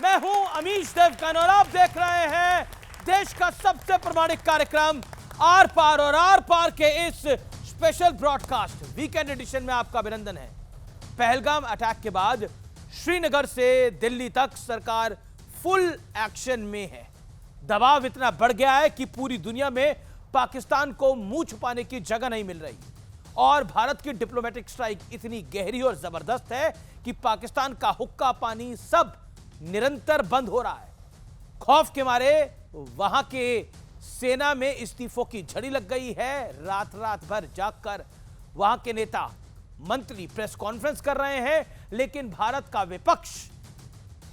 मैं हूं अमीश देवगन और आप देख रहे हैं देश का सबसे प्रामाणिक कार्यक्रम आर पार, और आर पार के इस स्पेशल ब्रॉडकास्ट वीकेंड एडिशन में आपका अभिनंदन है। पहलगाम अटैक के बाद श्रीनगर से दिल्ली तक सरकार फुल एक्शन में है। दबाव इतना बढ़ गया है कि पूरी दुनिया में पाकिस्तान को मुंह छुपाने की जगह नहीं मिल रही, और भारत की डिप्लोमेटिक स्ट्राइक इतनी गहरी और जबरदस्त है कि पाकिस्तान का हुक्का पानी सब निरंतर बंद हो रहा है। खौफ के मारे वहां के सेना में इस्तीफों की झड़ी लग गई है। रात रात भर जागकर वहां के नेता मंत्री प्रेस कॉन्फ्रेंस कर रहे हैं, लेकिन भारत का विपक्ष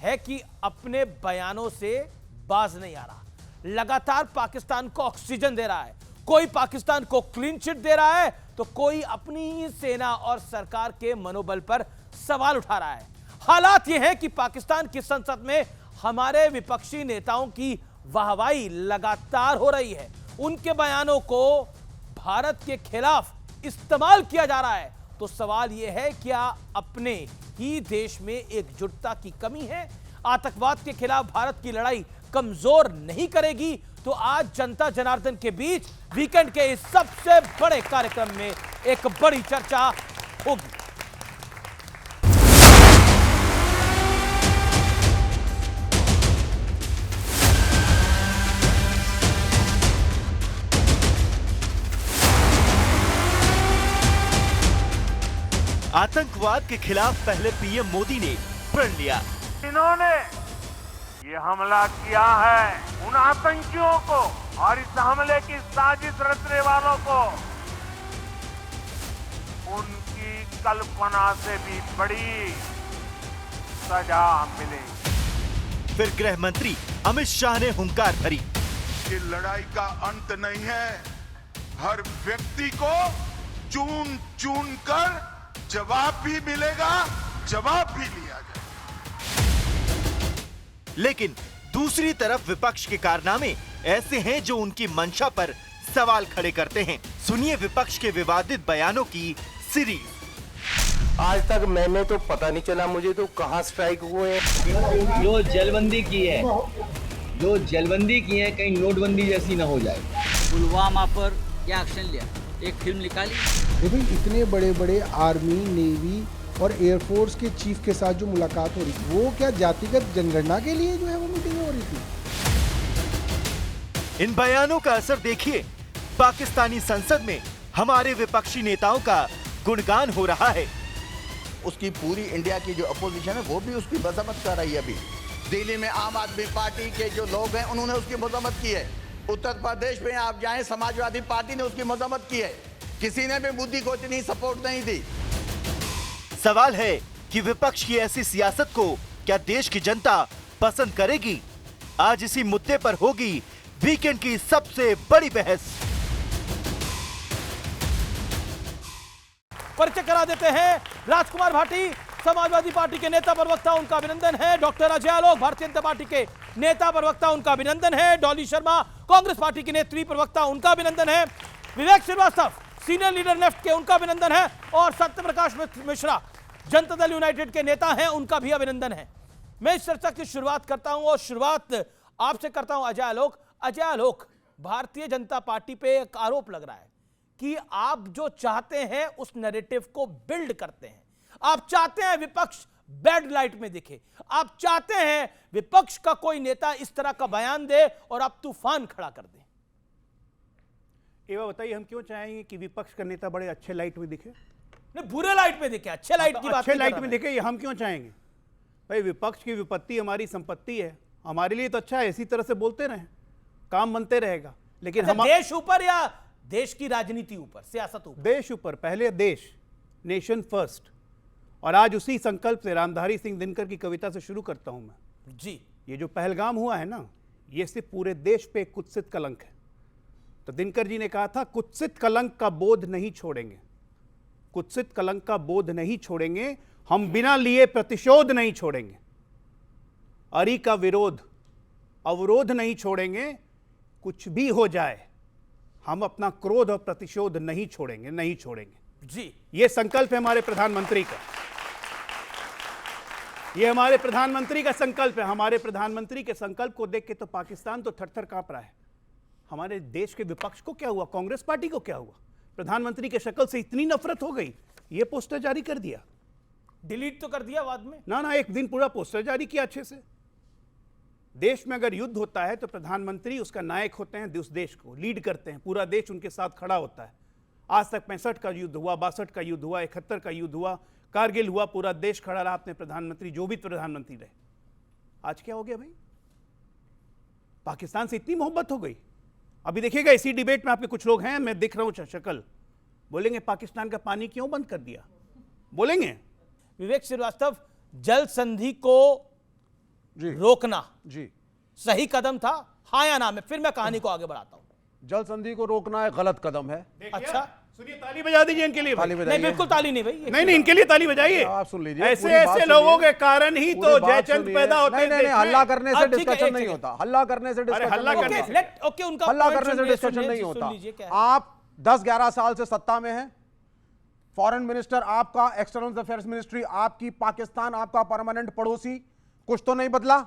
है कि अपने बयानों से बाज नहीं आ रहा। लगातार पाकिस्तान को ऑक्सीजन दे रहा है। कोई पाकिस्तान को क्लीन चिट दे रहा है तो कोई अपनी ही सेना और सरकार के मनोबल पर सवाल उठा रहा है। हालात यह है कि पाकिस्तान की संसद में हमारे विपक्षी नेताओं की वाहवाही लगातार हो रही है। उनके बयानों को भारत के खिलाफ इस्तेमाल किया जा रहा है। तो सवाल यह है, क्या अपने ही देश में एकजुटता की कमी है? आतंकवाद के खिलाफ भारत की लड़ाई कमजोर नहीं करेगी? तो आज जनता जनार्दन के बीच वीकेंड के इस सबसे बड़े कार्यक्रम में एक बड़ी चर्चा होगी। आतंकवाद के खिलाफ पहले पीएम मोदी ने प्रण लिया। इन्होंने ये हमला किया है उन आतंकियों को और इस हमले की साजिश रचने वालों को उनकी कल्पना से भी बड़ी सजा मिलेगी। फिर गृह मंत्री अमित शाह ने हुंकार भरी। ये लड़ाई का अंत नहीं है, हर व्यक्ति को चुन चुन कर जवाब भी मिलेगा, जवाब भी लिया जाएगा। लेकिन दूसरी तरफ विपक्ष के कारनामे ऐसे हैं जो उनकी मंशा पर सवाल खड़े करते हैं। सुनिए विपक्ष के विवादित बयानों की सीरीज। आज तक मैंने तो पता नहीं चला मुझे तो कहां स्ट्राइक हुए हैं। जो जलबंदी की है कहीं नोटबंदी जैसी ना हो जाए। पुलवामा पर क्या एक्शन लिया, एक फिल्म निकाली। भाई इतने बड़े बड़े आर्मी, नेवी और एयरफोर्स के चीफ के साथ जो मुलाकात हो रही थी, वो क्या जातिगत जनगणना के लिए जो है वो मीटिंग हो रही थी? इन बयानों का असर देखिए। पाकिस्तानी संसद में हमारे विपक्षी नेताओं का गुणगान हो रहा है। उसकी पूरी इंडिया की जो अपोजिशन है वो भी उसकी मजम्मत कर रही है। अभी दिल्ली में आम आदमी पार्टी के जो लोग हैं उन्होंने उसकी मजम्मत की है। उत्तर प्रदेश में आप जाएं, समाजवादी पार्टी ने उसकी मजम्मत की है। किसी ने भी मोदी को इतनी सपोर्ट नहीं दी। सवाल है कि विपक्ष की ऐसी सियासत को क्या देश की जनता पसंद करेगी? आज इसी मुद्दे पर होगी वीकेंड की सबसे बड़ी बहस। परिचय करा देते हैं। राजकुमार भाटी समाजवादी पार्टी के नेता प्रवक्ता, उनका अभिनंदन है। डॉक्टर अजय आलोक भारतीय जनता पार्टी के नेता प्रवक्ता, उनका अभिनंदन है। डॉली शर्मा कांग्रेस पार्टी की नेत्री प्रवक्ता, उनका अभिनंदन है। विवेक श्रीवास्तव सीनियर लीडर लेफ्ट के, उनका अभिनंदन है। और सत्यप्रकाश मिश्रा जनता दल यूनाइटेड के नेता हैं, उनका भी अभिनंदन है। मैं इस चर्चा की शुरुआत करता हूं और शुरुआत आपसे करता हूं अजय आलोक। अजय आलोक, भारतीय जनता पार्टी पे एक आरोप लग रहा है कि आप जो चाहते हैं उस नैरेटिव को बिल्ड करते हैं। आप चाहते हैं विपक्ष बैड लाइट में दिखे। आप चाहते हैं विपक्ष का कोई नेता इस तरह का बयान दे और आप तूफान खड़ा कर दें। ये बताइए, हम क्यों चाहेंगे कि विपक्ष का नेता बड़े अच्छे लाइट में दिखे? नहीं, बुरे लाइट में दिखे, अच्छे लाइट की बात अच्छे लाइट में दिखे, ये हम क्यों चाहेंगे? भाई विपक्ष की विपत्ति हमारी संपत्ति है, हमारे लिए तो अच्छा है। इसी तरह से बोलते रहें, काम बनते रहेगा। लेकिन हम देश ऊपर या देश की राजनीति ऊपर, सियासत ऊपर? देश ऊपर, पहले देश, नेशन फर्स्ट। और आज उसी संकल्प से रामधारी सिंह दिनकर की कविता से शुरू करता हूं मैं जी। ये जो पहलगाम हुआ है ना, ये सिर्फ पूरे देश पे एक कुत्सित कलंक है। तो दिनकर जी ने कहा था, कुत्सित कलंक का बोध नहीं छोड़ेंगे, कुत्सित कलंक का बोध नहीं छोड़ेंगे, हम बिना लिए प्रतिशोध नहीं छोड़ेंगे, अरी का विरोध अवरोध नहीं छोड़ेंगे, कुछ भी हो जाए हम अपना क्रोध और प्रतिशोध नहीं छोड़ेंगे, नहीं छोड़ेंगे। जी, ये संकल्प है हमारे प्रधानमंत्री का। ये हमारे प्रधानमंत्री का संकल्प है। हमारे प्रधानमंत्री के संकल्प को देख के तो पाकिस्तान तो थर-थर कांप रहा है। हमारे देश के विपक्ष को क्या हुआ, कांग्रेस पार्टी को क्या हुआ? प्रधानमंत्री के शक्ल से इतनी नफरत हो गई, ये पोस्टर जारी कर दिया, डिलीट तो कर दिया बाद में। ना एक दिन पूरा पोस्टर जारी किया अच्छे से। देश में अगर युद्ध होता है तो प्रधानमंत्री उसका नायक होते हैं, उस देश को लीड करते हैं, पूरा देश उनके साथ खड़ा होता है। आज तक 65 का युद्ध हुआ, 62 का युद्ध हुआ, 71 का युद्ध हुआ, कारगिल हुआ, पूरा देश खड़ा रहा अपने प्रधानमंत्री, जो भी प्रधानमंत्री रहे। आज क्या हो गया भाई? पाकिस्तान से इतनी मोहब्बत हो गई। अभी देखिएगा इसी डिबेट में आपके कुछ लोग हैं, मैं दिख रहा हूं शक्ल, बोलेंगे पाकिस्तान का पानी क्यों बंद कर दिया, बोलेंगे। विवेक श्रीवास्तव, जल संधि को रोकना जी सही कदम था, हाँ या ना? में फिर मैं कहानी को आगे बढ़ाता हूं। जल संधि को रोकना एक गलत कदम है। अच्छा, सुनिए, ताली बजा दीजिए इनके लिए। नहीं, बिल्कुल ताली नहीं भाई, नहीं, इनके लिए ताली बजाइए। आप सुन लीजिए, ऐसे लोगों के कारण ही तो जयचंद पैदा होते हैं। नहीं, हल्ला करने से डिस्कशन नहीं होता, हल्ला करने से डिस्कशन हल्ला नहीं करने होता, ओके, उनका हल्ला करने से डिस्कशन नहीं होता। आप 10-11 साल से सत्ता में हैं, फॉरेन मिनिस्टर आपका, एक्सटर्नल अफेयर्स मिनिस्ट्री आपकी, पाकिस्तान आपका परमानेंट पड़ोसी, कुछ तो नहीं बदला।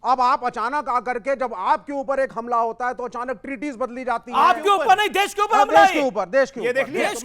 अब आप अचानक आकर के जब आपके ऊपर एक हमला होता है तो अचानक ट्रीटीज बदली जाती है। आपके ऊपर नहीं, देश के ऊपर हमला है। देश के ऊपर देश के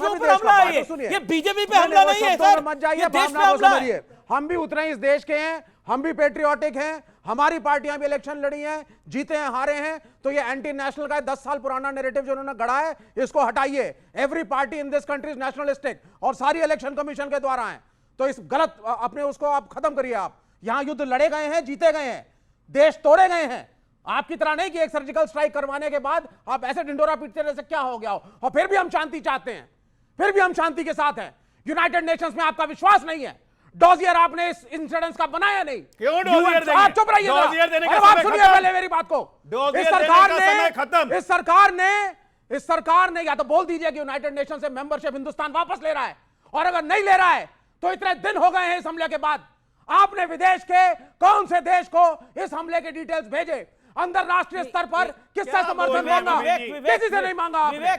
ऊपर हमला है। ये बीजेपी पे हमला नहीं है सर, मत जाइए, देश पे भावना को हमला है। समझिए। हम भी उतरे इस देश के हैं, हम भी पेट्रियोटिक हैं, हमारी पार्टियां भी इलेक्शन लड़ी हैं, जीते हैं, हारे हैं। तो ये एंटी नेशनल का 10 साल पुराना नैरेटिव जो उन्होंने गढ़ा है, इसको हटाइए। Every party in this country is nationalistic और सारी इलेक्शन कमीशन के द्वारा है। तो इस गलत अपने उसको आप खत्म करिए। आप यहां युद्ध लड़े गए हैं, जीते गए हैं, देश तोड़े गए हैं। आपकी तरह नहीं कि एक सर्जिकल स्ट्राइक करवाने के बाद आप ऐसे ढिंडोरा पीटते रहे से क्या हो गया हो। और फिर भी हम शांति चाहते हैं, फिर भी हम शांति के साथ हैं। यूनाइटेड नेशंस में आपका विश्वास नहीं है। डोजियर आपने इस इंसिडेंस का बनाया नहीं। क्यों डोजियर देंगे? आप चुप रहिए, आप सुनिए पहले मेरी बात को। इस सरकार ने या तो बोल दीजिए कि यूनाइटेड नेशन से मेंबरशिप हिंदुस्तान वापस ले रहा है, और अगर नहीं ले रहा है तो इतने दिन हो गए हैं इस हमले के बाद, आपने विदेश के कौन से देश को इस हमले के डिटेल्स भेजे? अंतरराष्ट्रीय स्तर पर किससे समर्थन मांगा? किसी से नहीं मांगा आपने।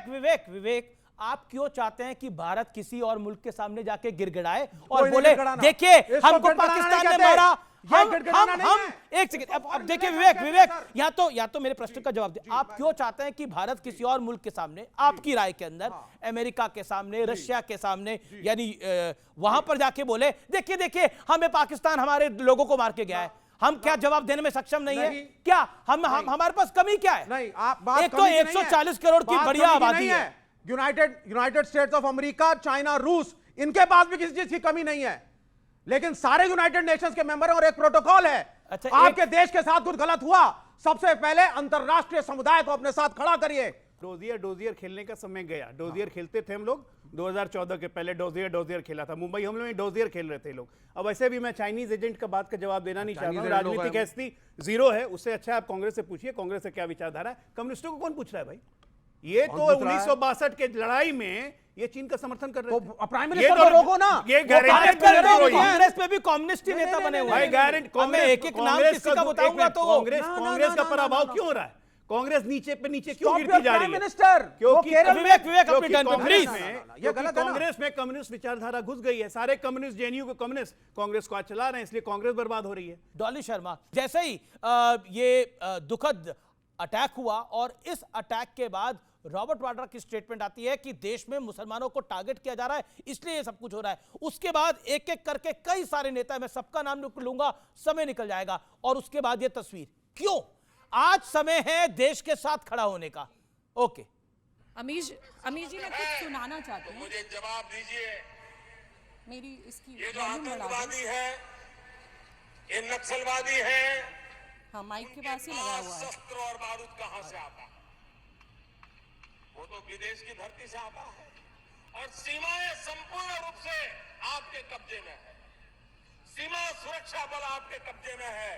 विवेक, आप क्यों चाहते हैं कि भारत किसी और मुल्क के सामने जाके गिड़गिड़ाए और बोले देखिए हमको पाकिस्तान ने मारा? हम एक सेकंड, अब देखिए विवेक, या तो मेरे प्रश्न का जवाब दे। आप क्यों चाहते हैं कि भारत किसी और मुल्क के सामने, आपकी राय के अंदर, अमेरिका के सामने, रशिया के सामने, यानी वहां पर जाके बोले देखिए हमें पाकिस्तान हमारे लोगों को मार के गया है? हम क्या जवाब देने में सक्षम नहीं है क्या? हम हमारे पास कमी क्या है? नहीं, आप बात एक तो 140 करोड़ की बढ़िया आबादी है। United states of America, China, रूस, इनके पास भी किसी चीज की कमी नहीं है, लेकिन सारे यूनाइटेड नेशंस के मेंबर हैं और एक प्रोटोकॉल है। अच्छा, आपके देश के साथ कुछ गलत हुआ, सबसे पहले अंतरराष्ट्रीय समुदाय को अपने साथ खड़ा करिए। डोजियर खेलने का समय गया। डोजियर खेलते थे हम लोग 2014 के पहले। डोजियर खेला था मुंबई हमले में, डोजियर खेल रहे थे लोग। अब ऐसे भी मैं चाइनीज एजेंट का बात का जवाब देना नहीं चाहता हूं। राजनीतिक हैसियत जीरो है, उससे अच्छा आप कांग्रेस से पूछिए, कांग्रेस से क्या विचारधारा है। कम्युनिस्टों को कौन पूछ रहा है भाई? ये तो 1962 के लड़ाई में ये चीन का समर्थन कर रहे थे। प्राइम मिनिस्टर को रोको ना। ये कांग्रेस पे भी कम्युनिस्ट ही नेता बने हुए हैं। एक एक नाम किसी का बताऊंगा तो कांग्रेस का पराभव क्यों हो रहा है? कांग्रेस नीचे पे नीचे क्यों गिरती जा रही है? मिनिस्टर, क्योंकि विवेक अपनी टर्न पे प्लीज। कांग्रेस में कम्युनिस्ट विचारधारा घुस गई है। सारे कम्युनिस्ट, जेएनयू के कम्युनिस्ट कांग्रेस को आज चला रहे हैं, इसलिए कांग्रेस बर्बाद हो रही है। डॉली शर्मा, जैसे ही ये दुखद अटैक हुआ और इस अटैक के बाद रॉबर्ट वाड्रा की स्टेटमेंट आती है कि देश में मुसलमानों को टारगेट किया जा रहा है, इसलिए ये सब कुछ हो रहा है। उसके बाद एक एक करके कई सारे नेता, मैं सबका नाम लूंगा, समय निकल जाएगा, और उसके बाद ये तस्वीर। क्यों आज समय है देश के साथ खड़ा होने का? ओके, अमीर जी मैं कुछ सुनाना चाहती हूँ, मुझे जवाब दीजिए। मेरी इसकी ये जो आतंकवादी है, ये नक्सलवादी है, हाँ माइक के पास ही लगा हुआ है। शस्त्र और बारूद कहां से आता है? वो तो विदेश की धरती से आता है, और सीमाएं संपूर्ण रूप से आपके कब्जे में है। सीमा सुरक्षा बल आपके कब्जे में है।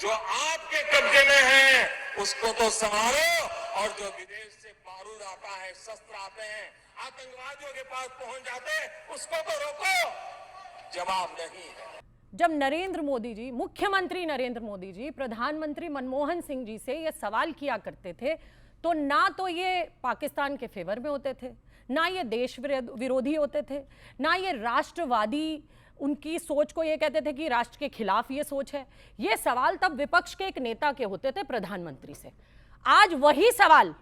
जो आपके कब्जे में है उसको तो संभालो, और जो विदेश से बारूद आता है, शस्त्र आते हैं, आतंकवादियों के पास पहुंच जाते हैं, उसको तो रोको। जवाब नहीं है। जब नरेंद्र मोदी जी, मुख्यमंत्री नरेंद्र मोदी जी प्रधानमंत्री मनमोहन सिंह जी से ये सवाल किया करते थे, तो ना तो ये पाकिस्तान के फेवर में होते थे, ना ये देश विरोधी होते थे, ना ये राष्ट्रवादी उनकी सोच को ये कहते थे कि राष्ट्र के खिलाफ ये सोच है। ये सवाल तब विपक्ष के एक नेता के होते थे प्रधानमंत्री से। आज वही सवाल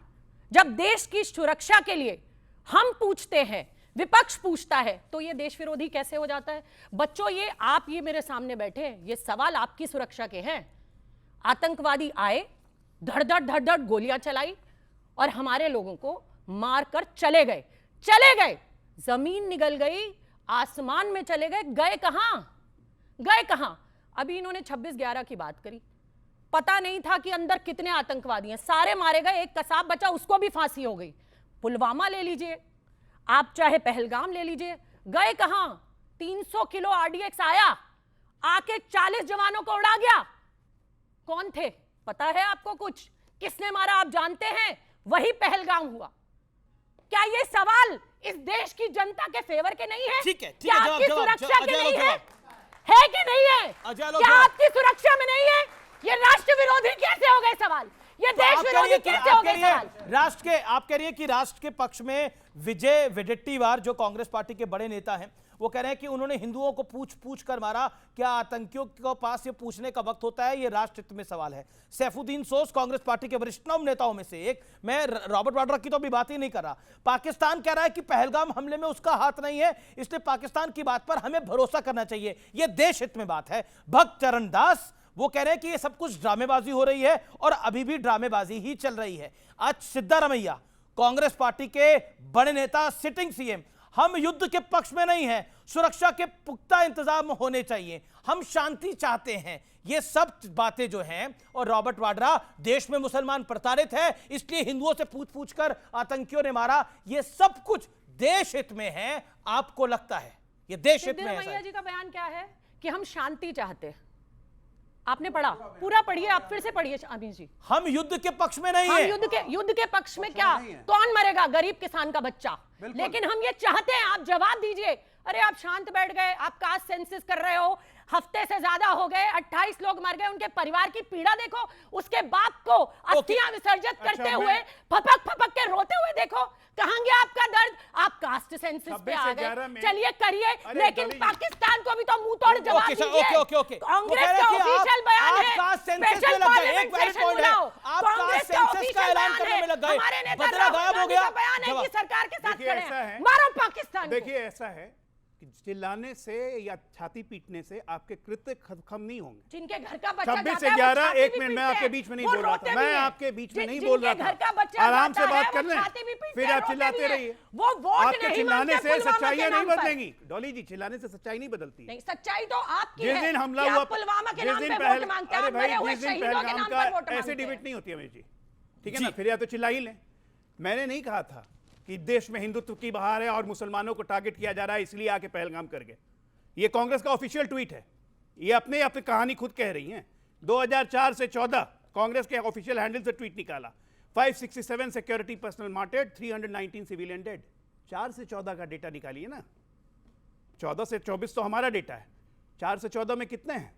जब देश की सुरक्षा के लिए हम पूछते हैं, विपक्ष पूछता है, तो ये देश विरोधी कैसे हो जाता है? बच्चों, ये आप ये मेरे सामने बैठे हैं, ये सवाल आपकी सुरक्षा के हैं। आतंकवादी आए, धड़ धड़ गोलियां चलाई और हमारे लोगों को मारकर चले गए। जमीन निगल गई, आसमान में चले गए, गए कहां? अभी इन्होंने 26/11 की बात करी। पता नहीं था कि अंदर कितने आतंकवादी हैं, सारे मारे गए, एक कसाब बचा, उसको भी फांसी हो गई। पुलवामा ले लीजिए, आप चाहे पहलगाम ले लीजिए, गए कहां? 300 किलो RDX आया, आके 40 जवानों को उड़ा गया। कौन थे पता है आपको? कुछ किसने मारा आप जानते हैं? वही पहलगाम हुआ। क्या ये सवाल इस देश की जनता के फेवर के नहीं है? ठीक है, क्या आपकी सुरक्षा के नहीं है? है कि नहीं है? क्या आपकी सुरक्षा में नहीं है? ये राष्ट्र विरोधी कैसे हो गए सवाल? ये देश विरोधी कैसे हो गए सवाल? राष्ट्र के, आप कह रही है कि राष्ट्र के पक्ष में विजय वडेट्टीवार जो कांग्रेस पार्टी के बड़े नेता हैं, वो कह रहे हैं कि उन्होंने हिंदुओं को पूछ कर मारा। क्या आतंकियों के पास ये पूछने का वक्त होता है? ये राष्ट्र हित में सवाल है। सैफुद्दीन सोज कांग्रेस पार्टी के वरिष्ठतम नेताओं में से एक, मैं रॉबर्ट वाड्रा की तो अभी बात ही नहीं कर रहा। पाकिस्तान कह रहा है कि पहलगाम हमले में उसका हाथ नहीं है, इसलिए पाकिस्तान की बात पर हमें भरोसा करना चाहिए। यह देश हित में बात है। भक्त चरण दास वो कह रहे हैं कि ये सब कुछ ड्रामेबाजी हो रही है और अभी भी ड्रामेबाजी ही चल रही है। आज सिद्धारमैया कांग्रेस पार्टी के बड़े नेता, सिटिंग सीएम, हम युद्ध के पक्ष में नहीं हैं, सुरक्षा के पुख्ता इंतजाम होने चाहिए, हम शांति चाहते हैं। ये सब बातें जो हैं, और रॉबर्ट वाड्रा, देश में मुसलमान प्रताड़ित है इसलिए हिंदुओं से पूछ कर आतंकियों ने मारा, ये सब कुछ देश हित में है। आपको लगता है ये देश हित में है? सिद्धारमैया जी का बयान क्या है कि हम शांति चाहते हैं। आपने पढ़ा? पूरा पढ़िए, आप फिर से पढ़िए अमीन जी। हम युद्ध के पक्ष में नहीं हम है। युद्ध के पक्ष में क्या? कौन मरेगा? गरीब किसान का बच्चा। लेकिन हम ये चाहते हैं, आप जवाब दीजिए। अरे आप शांत बैठ गए, आप कास्ट सेंसस कर रहे हो, हफ्ते से ज्यादा हो गए, 28 लोग मर गए, उनके परिवार की पीड़ा देखो, उसके बाप को अस्थियां विसर्जित करते हुए फपक के रोते हुए देखो। कहां गया आपका दर्द? आप कास्ट सेंसस पे आ गए, चलिए करिए, लेकिन पाकिस्तान को भी तो मुंह तोड़ जवाब दीजिए। कांग्रेस का ऑफिशियल बयान है, स्पेशल पार्लियामेंट सेशन बुलाओ। कांग्रेस का ऑफिशियल बयान है, हमारे नेता राहुल गांधी का बयान है कि सरकार के साथ खड़े हैं, मारो पाकिस्तान। देखिए ऐसा है कि चिल्लाने से या छाती पीटने से आपके कृत्य खत्म नहीं होंगे। जिनके घर का बच्चा 26/11, एक मिनट, मैं आपके बीच में नहीं बोल रहा था, मैं आपके बीच में नहीं बोल रहा था। आराम से बात कर लें, फिर आप चिल्लाते रहिए। वो वोट आपके चिल्लाने से सच्चाइयां नहीं बदलेंगी डॉली जी, चिल्लाने से सच्चाई नहीं बदलती। नहीं, सच्चाई तो आपकी है। जिस दिन हमला हुआ, पुलवामा के नाम पे वोट मांगते हैं, अरे भाई मरे हुए जिस दिन शहीदों के नाम पहलगाम पर वोट का ऐसे मांगते डिबेट हैं। नहीं होती अमीर जी, ठीक है ना? फिर या तो चिल्ला ही लें। मैंने नहीं कहा था कि देश में हिंदुत्व की बहार है और मुसलमानों को टारगेट किया जा रहा है इसलिए आके पहलगाम कर गए। ये कांग्रेस का ऑफिशियल ट्वीट है, ये अपने कहानी खुद कह रही हैं। 2004 से 14 कांग्रेस के ऑफिशियल हैंडल से ट्वीट निकाला। 567 सिक्योरिटी पर्सनल मार्टेड, 319 सिविलियन डेड। 4 से 14 का डेटा निकालिए ना। 14 से 24 तो हमारा डेटा है, 4 से 14 में कितने हैं?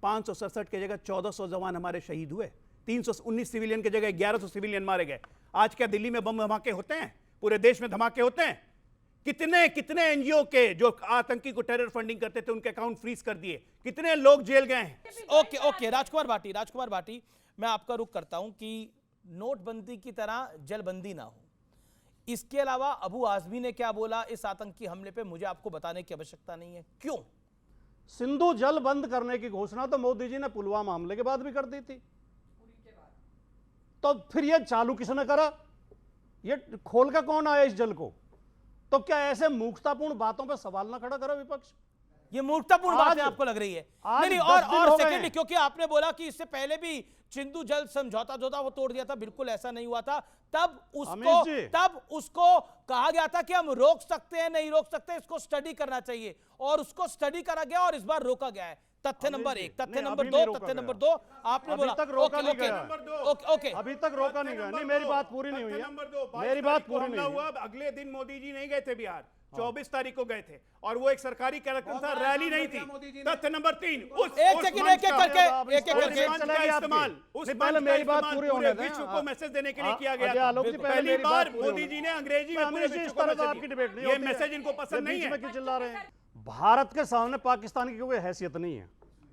567 की जगह 1400 जवान हमारे शहीद हुए, 319 सिविलियन की जगह 1100 सिविलियन मारे गए। आज क्या दिल्ली में बम धमाके होते हैं? पूरे देश में धमाके होते हैं? कितने एनजीओ के जो आतंकी को टेरर फंडिंग करते थे उनके अकाउंट फ्रीज कर दिए, कितने लोग जेल गए हैं। ओके राजकुमार भाटी, मैं आपका रुख करता हूं कि नोटबंदी की तरह जलबंदी ना हो। इसके अलावा अबू आजमी ने क्या बोला इस आतंकी हमले पे, मुझे आपको बताने की आवश्यकता नहीं है। क्यों? सिंधु जल बंद करने की घोषणा तो मोदी जी ने पुलवामा हमले के बाद भी कर दी थी, तो फिर यह चालू किसने करा? ये खोल के कौन आया इस जल को? तो क्या ऐसे मूर्खतापूर्ण बातों पर सवाल ना खड़ा करो विपक्ष? ये मूर्खतापूर्ण बात है आपको लग रही है? नहीं, और सेकंड, क्योंकि आपने बोला कि इससे पहले भी सिंधु जल समझौता जो था वो तोड़ दिया था, बिल्कुल ऐसा नहीं हुआ था। तब उसको कहा गया था कि हम रोक सकते हैं, नहीं रोक सकते, इसको स्टडी करना चाहिए, और उसको स्टडी करा गया और इस बार रोका गया है। तथ्य नंबर 1, तथ्य नंबर 2, आपने बोला अभी तक रोका नहीं गया। अभी तक रोका नहीं गया। नहीं, मेरी बात पूरी नहीं हुई है। मेरी बात पूरी नहीं हुई। अगले दिन मोदी जी नहीं गए थे बिहार, 24 तारीख को गए थे, और वो एक सरकारी कार्यक्रम था, रैली नहीं थी। तथ्य नंबर 3, मेरी बात पूरी होने दें। विश्व को मैसेज देने के लिए किया गया। पहली बार मोदी जी ने अंग्रेजी में पूरे विश्व को मैसेज, ये मैसेज इनको पसंद नहीं है। चिल्ला रहे हैं। भारत के सामने पाकिस्तान की कोई हैसियत नहीं है।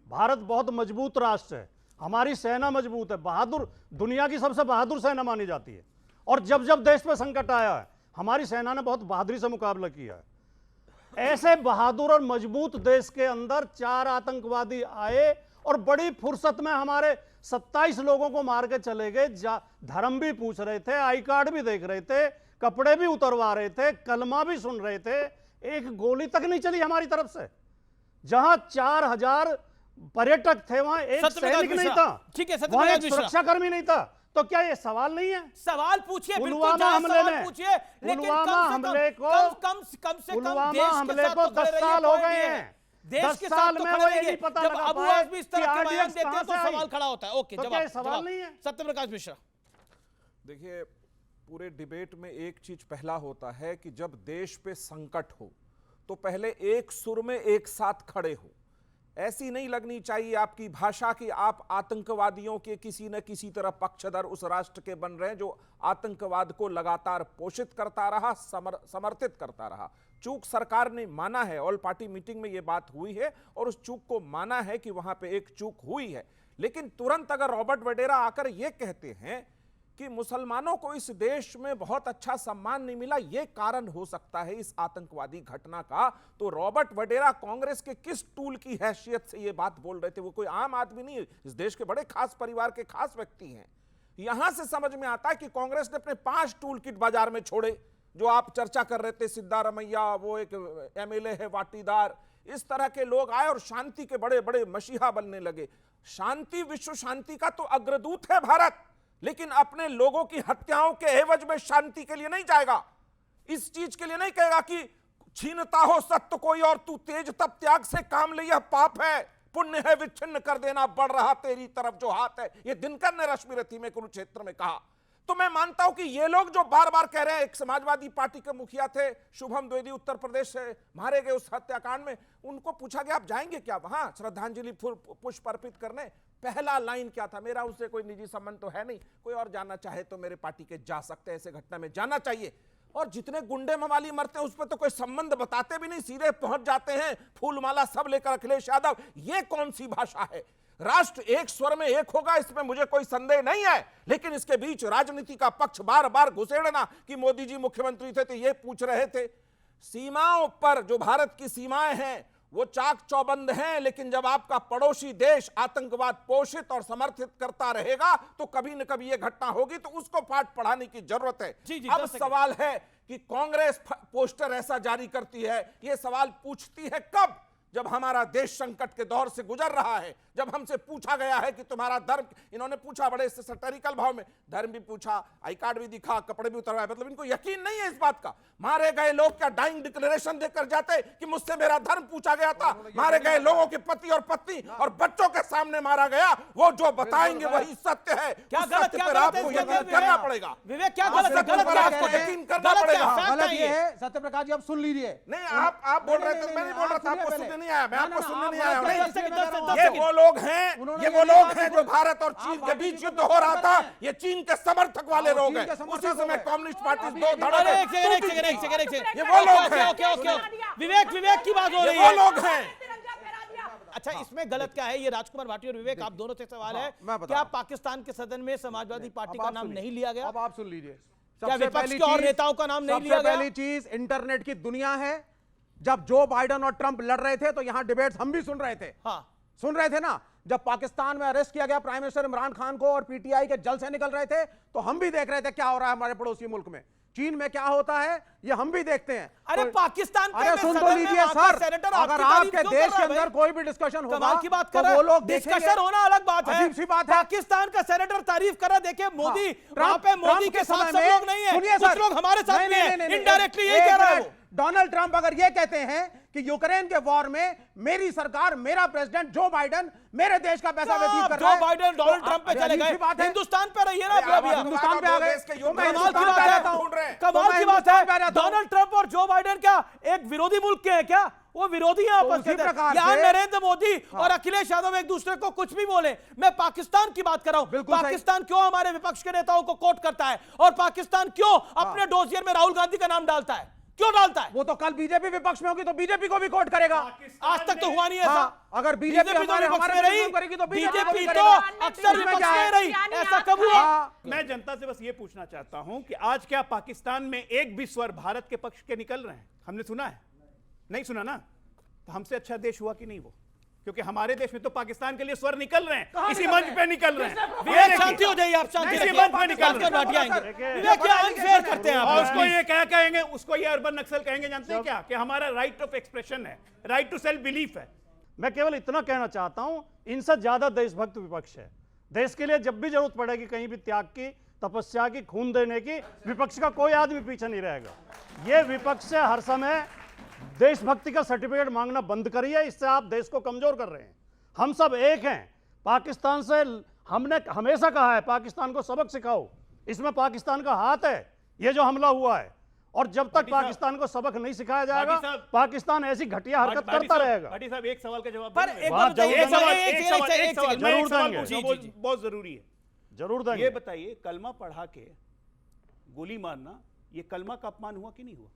भारत बहुत मजबूत राष्ट्र है, हमारी सेना मजबूत है, बहादुर, दुनिया की सबसे बहादुर सेना मानी जाती है। और जब जब देश पे संकट आया है हमारी सेना ने बहुत बहादुरी से मुकाबला किया है। ऐसे बहादुर और मजबूत देश के अंदर 4 आतंकवादी आए और बड़ी फुर्सत में हमारे 27 लोगों को मार के चले गए। धर्म भी पूछ रहे थे, आई कार्ड भी देख रहे थे, कपड़े भी उतरवा रहे थे, कलमा भी सुन रहे थे, एक गोली तक नहीं चली हमारी तरफ से। जहां 4000 पर्यटक थे वहां एक सैनिक नहीं था, ठीक है, वहां एक सुरक्षाकर्मी नहीं था। तो क्या ये सवाल नहीं है? सवाल पूछिए, पुलवामा हमले में, पुलवामा हमले को कम से कम 10 साल हो गए हैं। देश 10 के साल साथ में वो ये नहीं पता जब लगा अबू पाए आजमी इस तरह के बयान देते हैं तो कहां से सवाल खड़ा होता है। ओके, तो क्या ये सवाल नहीं है? सत्यप्रकाश मिश्रा, देखिए, पूरे डिबेट में एक चीज पहला होता है कि जब देश पे संकट हो तो पहले एक सुर में एक साथ खड़े हो। ऐसी नहीं लगनी चाहिए आपकी भाषा कि आप आतंकवादियों के किसी न किसी तरह पक्षधर उस राष्ट्र के बन रहे हैं जो आतंकवाद को लगातार पोषित करता रहा, समर्थित करता रहा। चूक सरकार ने माना है, ऑल पार्टी मीटिंग में यह बात हुई है और उस चूक को माना है कि वहां पे एक चूक हुई है। लेकिन तुरंत अगर रॉबर्ट वडेरा आकर यह कहते हैं कि मुसलमानों को इस देश में बहुत अच्छा सम्मान नहीं मिला, यह कारण हो सकता है इस आतंकवादी घटना का, तो रॉबर्ट वडेरा कांग्रेस के किस टूल की हैसियत से यह बात बोल रहे थे? वो कोई आम आदमी नहीं, इस देश के बड़े खास परिवार के खास व्यक्ति हैं। यहां से समझ में आता है कि कांग्रेस ने अपने 5 टूल किट बाजार में छोड़े, जो आप चर्चा कर रहे थे, सिद्धारमैया, वो एक एमएलए है वाटीदार, इस तरह के लोग आए और शांति के बड़े बड़े मसीहा बनने लगे। शांति, विश्व शांति का तो अग्रदूत है भारत, लेकिन अपने लोगों की हत्याओं के एवज में शांति के लिए नहीं जाएगा। इस चीज के लिए नहीं कहेगा कि छीनता हो सत्य कोई और तू तेज तब त्याग से काम ले, यह पाप है, पुण्य है विच्छिन्न कर देना, बढ़ रहा तेरी तरफ जो हाथ है। यह दिनकर ने रश्मि रथी में कुरुक्षेत्र में कहा। तो मैं मानता हूं कि ये लोग जो बार बार कह रहे हैं, एक समाजवादी पार्टी के मुखिया थे शुभम द्विवेदी, उत्तर प्रदेश से मारे गए उस हत्याकांड में, उनको पूछा गया आप जाएंगे क्या वहां श्रद्धांजलि पुष्प अर्पित करने? पहला लाइन क्या था? मेरा उससे कोई निजी संबंध तो है नहीं, कोई और जाना चाहे तो मेरे पार्टी के जा सकते हैं, ऐसे घटना में जाना चाहिए। और जितने गुंडे मवाली मरते हैं उस पर तो कोई संबंध बताते भी नहीं, सीधे पहुंच जाते हैं, फूलमाला सब लेकर अखिलेश यादव। ये कौन सी भाषा है? राष्ट्र एक स्वर में एक होगा, इसमें मुझे कोई संदेह नहीं है, लेकिन इसके बीच राजनीति का पक्ष बार बार घुसेड़ना कि मोदी जी मुख्यमंत्री थे तो ये पूछ रहे थे। सीमाओं पर जो भारत की सीमाएं हैं वो चाक चौबंद हैं, लेकिन जब आपका पड़ोसी देश आतंकवाद पोषित और समर्थित करता रहेगा तो कभी न कभी यह घटना होगी, तो उसको पाठ पढ़ाने की जरूरत है। अब सवाल है कि कांग्रेस पोस्टर ऐसा जारी करती है, यह सवाल पूछती है कब? जब हमारा देश संकट के दौर से गुजर रहा है, जब हमसे पूछा गया है कि तुम्हारा धर्म, इन्होंने पूछा बड़े सैटिरिकल भाव में, धर्म भी पूछा, आई कार्ड भी दिखा, कपड़े भी उतरवाए, मतलब इनको यकीन नहीं है इस बात का। मारे गए लोग क्या डाइंग डिक्लेरेशन देकर जाते कि मुझसे मेरा धर्म पूछा गया था? मारे गए लोगों के पति और पत्नी और बच्चों के सामने मारा गया, वो जो बताएंगे वही सत्य है। क्या उस गलत सत्य पर आपको यकीन करना पड़ेगा। विवेक, क्या गलत है? गलत पर आपको यकीन करना पड़ेगा। गलत ये है सत्यप्रकाश जी, आप सुन लीजिए। नहीं, आप बोल रहे थे, मैं नहीं बोल रहा था, आपको सुनने नहीं आया, मैं आपको सुनने नहीं आया। नहीं, ये वो लोग हैं, ये वो लोग हैं जो भारत और चीन के बीच युद्ध हो रहा था, ये चीन के समर्थक वाले लोग हैं। उसी समय कम्युनिस्ट पार्टी दो धड़े। ये वो लोग हैं। विवेक की बात हो रही है, ये वो लोग हैं। अच्छा, इसमें गलत क्या है? ये राजकुमार भाटी और विवेक आप दोनों से सवाल है, क्या पाकिस्तान के सदन में समाजवादी पार्टी का नाम नहीं लिया गया? अब आप सुन लीजिए, क्या विपक्ष के और नेताओं का नाम नहीं लिया गया? पहली चीज, इंटरनेट की दुनिया है। जब जो बाइडेन और ट्रंप लड़ रहे थे तो यहां डिबेट्स हम भी सुन रहे थे। सुन रहे थे ना? जब पाकिस्तान में अरेस्ट किया गया प्राइम मिनिस्टर इमरान खान को और पीटीआई के जल से निकल रहे थे तो हम भी देख रहे थे क्या हो रहा है हमारे पड़ोसी मुल्क में। चीन में क्या होता है ये हम भी देखते हैं। अरे पाकिस्तान अरे सुन तो लीजिए सर, अगर आपके देश के अंदर कोई भी डिस्कशन होगा की बात तो वो लोग डिस्कशन होना अलग बात है। अजीब सी बात है। पाकिस्तान का सेनेटर तारीफ कर रहा, देखिए मोदी वहां पे मोदी के साथ सब लोग नहीं है, कुछ लोग हमारे साथ भी हैं, इनडायरेक्टली यही कह रहा है। डोनाल्ड ट्रंप अगर ये कहते हैं कि यूक्रेन के वॉर में मेरी सरकार, मेरा प्रेसिडेंट जो बाइडेन मेरे देश का पैसा व्यतीत कर रहा है, जो बाइडेन डोनाल्ड ट्रंप पे चले गए, हिंदुस्तान पे रहिए ना। हिंदुस्तान पे आ गए, कमाल की बात है, कमाल की बात है। डोनाल्ड ट्रंप और जो बाइडेन क्या एक विरोधी मुल्क के हैं क्या? वो विरोधी हैं आपस में। यहाँ नरेंद्र मोदी और अखिलेश यादव एक दूसरे को कुछ भी बोले। मैं पाकिस्तान की बात कर रहा हूं। पाकिस्तान क्यों हमारे विपक्ष के नेताओं को कोट करता है और पाकिस्तान क्यों अपने डोसियर में राहुल गांधी का नाम डालता है? क्यों डालता है? वो तो कल बीजेपी विपक्ष में होगी तो बीजेपी को भी कोट करेगा। आज तक तो हुआ नहीं ऐसा। अगर बीजेपी हमारे रही करेगी तो बीजेपी तो अक्सर विपक्ष में रही, ऐसा कब हुआ? मैं जनता से बस ये पूछना चाहता हूं कि आज क्या पाकिस्तान में एक भी स्वर भारत के पक्ष के निकल रहे हैं? हमने सुना है? नहीं सुना ना? तो हमसे अच्छा देश हुआ कि नहीं वो? क्योंकि हमारे देश में तो पाकिस्तान के लिए स्वर निकल रहे हैं, इसी मंच पे निकल रहे हैं। शांति हो जाइए, आप शांति इसी मंच पे निकल रहे हैं। क्या अनफेयर करते हैं आप? उसको ये क्या कहेंगे? उसको ये अर्बन नक्सल कहेंगे, जानते हैं क्या? कि हमारा राइट ऑफ एक्सप्रेशन है, राइट टू सेल्फ बिलीफ है। मैं केवल इतना कहना चाहता हूं, इनसे ज्यादा देशभक्त विपक्ष है। देश के लिए जब भी जरूरत पड़ेगी कहीं भी त्याग की, तपस्या की, खून देने की, विपक्ष का कोई आदमी पीछे नहीं रहेगा। ये विपक्ष से हर समय देशभक्ति का सर्टिफिकेट मांगना बंद करिए, इससे आप देश को कमजोर कर रहे हैं। हम सब एक हैं। पाकिस्तान से हमने हमेशा कहा है, पाकिस्तान को सबक सिखाओ, इसमें पाकिस्तान का हाथ है, ये जो हमला हुआ है। और जब तक पाकिस्तान को सबक नहीं सिखाया जाएगा, पाकिस्तान ऐसी घटिया हरकत करता रहेगा। भाटी साहब, एक सवाल का जवाब पर बहुत जरूरी है, जरूर देंगे। ये बताइए, कलमा पढ़ा के गोली मारना, ये कलमा का अपमान हुआ कि नहीं हुआ?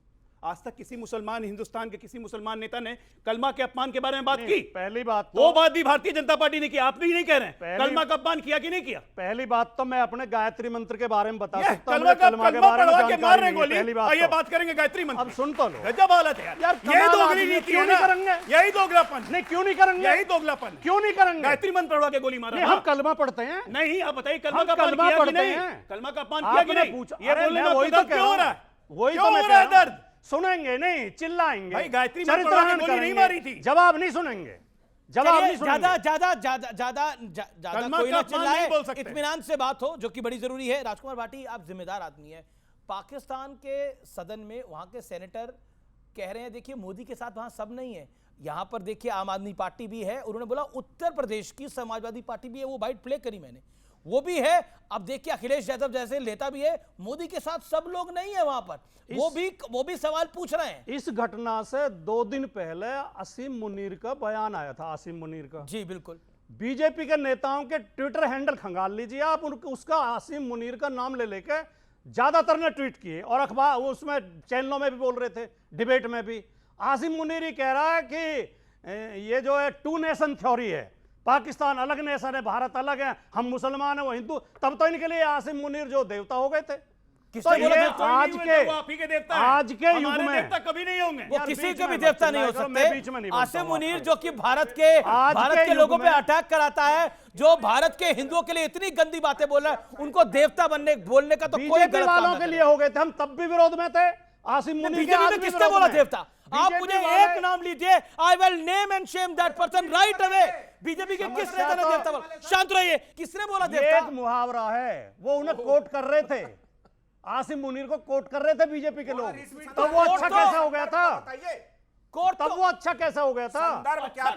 आज तक किसी मुसलमान, हिंदुस्तान के किसी मुसलमान नेता ने कलमा के अपमान के बारे में बात की? पहली बात तो वो बात भी भारतीय जनता पार्टी ने की, आप भी नहीं कह रहे हैं। कलमा का अपमान किया कि नहीं किया? पहली बात तो मैं अपने गायत्री मंत्र के बारे में बता सकता हूं। कलमा के बारे में जानकारी नहीं है। पहली बात ये बात करेंगे गायत्री मंत्र। अब सुन तो लो, गजब हालत है यार। यही दोगली नीति है ना? यही दोगलापन। नहीं, क्यों नहीं करेंगे? यही दोगलापन। क्यों नहीं करेंगे? गायत्री मंत्र पढ़वा के गोली मारा। हम कलमा पढ़ते हैं। नहीं, आप बताइए कलमा का अपमान किया कि नहीं? कलमा का अपमान किया कि नहीं? ये बोलने में वही तो क्यों हो रहा है? वही तो मैं कह रहा हूं। दर्द सुनेंगे नहीं, चिल्लाएंगे। भाई गायत्री मंत्र गोली नहीं मारी थी। जवाब नहीं सुनेंगे, जवाब नहीं सुनेंगे। ज्यादा कोई ना चिल्लाए, इत्मीनान से बात हो, जो कि बड़ी जरूरी है। राजकुमार भाटी, आप जिम्मेदार आदमी है। पाकिस्तान के सदन में वहां के सेनेटर कह रहे हैं, देखिए मोदी के साथ वहां सब नहीं है। यहां पर देखिए आम आदमी पार्टी भी है, उन्होंने बोला उत्तर प्रदेश की समाजवादी पार्टी भी है, वो बाइट प्ले करी मैंने, वो भी है। अब देखिए अखिलेश यादव जैसे नेता भी है, मोदी के साथ सब लोग नहीं है वहां पर, वो भी सवाल पूछ रहे हैं। इस घटना से 2 दिन पहले आसिम मुनीर का बयान आया था, आसिम मुनीर का। जी बिल्कुल। बीजेपी के नेताओं के ट्विटर हैंडल खंगाल लीजिए आप, उसका आसिम मुनीर का नाम ले लेकर ज्यादातर ने ट्वीट किए, और अखबार उसमें चैनलों में भी बोल रहे थे, डिबेट में भी। आसिम मुनीर ही कह रहा है कि ये जो है 2 नेशन थ्योरी है, पाकिस्तान अलग नेशन है, भारत अलग है, हम मुसलमान है, वो हिंदू। तब तो इनके लिए आसिम मुनीर जो देवता हो गए थे। तो ये आज के युग में देवता कभी नहीं होंगे, वो किसी के भी देवता नहीं हो सकते। आसिम मुनीर जो कि भारत के लोगों पे अटैक कराता है, जो भारत के हिंदुओं के लिए इतनी गंदी बातें बोल रहा है, उनको देवता बोलने का तो कोई गलत वालों के लिए हो गए थे, हम तब भी विरोध में थे। आसिम मुनीर किसने बोला देवता? आप मुझे एक नाम लीजिए, I will name and Shem that person right away. BJP के किस नेता ने देवता बोला? शांत रहिए, किसने बोला देवता? एक मुहावरा है, वो उन्हें कोट कर रहे थे, आसिम मुनीर को कोट कर रहे थे बीजेपी के लोग। तब वो अच्छा कैसा हो गया था? तब वो अच्छा कैसा हो गया था?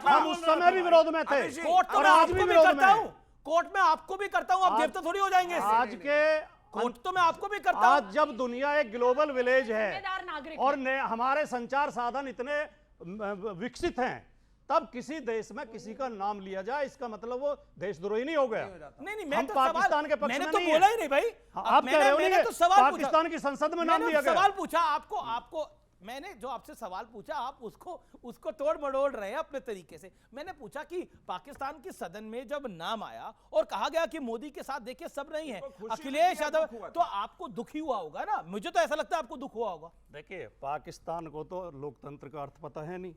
हम उस समय भी विरोध में थे, और आज भी विरोध में हूं। कोर्ट में आपको भी करता हूं, आप देवता थोड़ी हो जाएंगे। आज के कोर्ट तो मैं आपको भी करता हूं। आज जब दुनिया एक ग्लोबल विलेज है और हमारे संचार साधन इतने विकसित हैं, तब किसी देश में किसी का नाम लिया जाए, इसका मतलब वो देशद्रोही नहीं हो गया। नहीं, मैं हम तो पाकिस्तान के पक्ष में मैंने तो नहीं बोला ही नहीं भाई। आप कह रहे हो मैंने तो सवाल पूछा, पाकिस्तान की संसद में नाम लिया गया। सवाल पूछा आपको मैंने जो आपसे सवाल पूछा, आप उसको तोड़ मड़ोड़ रहे हैं अपने तरीके से। मैंने पूछा कि पाकिस्तान के सदन में जब नाम आया और कहा गया कि मोदी के साथ देखिए सब नहीं है, अखिलेश यादव, तो आपको दुखी हुआ होगा ना? मुझे तो ऐसा लगता है आपको दुख हुआ होगा। देखिए, पाकिस्तान को तो लोकतंत्र का अर्थ पता है नहीं,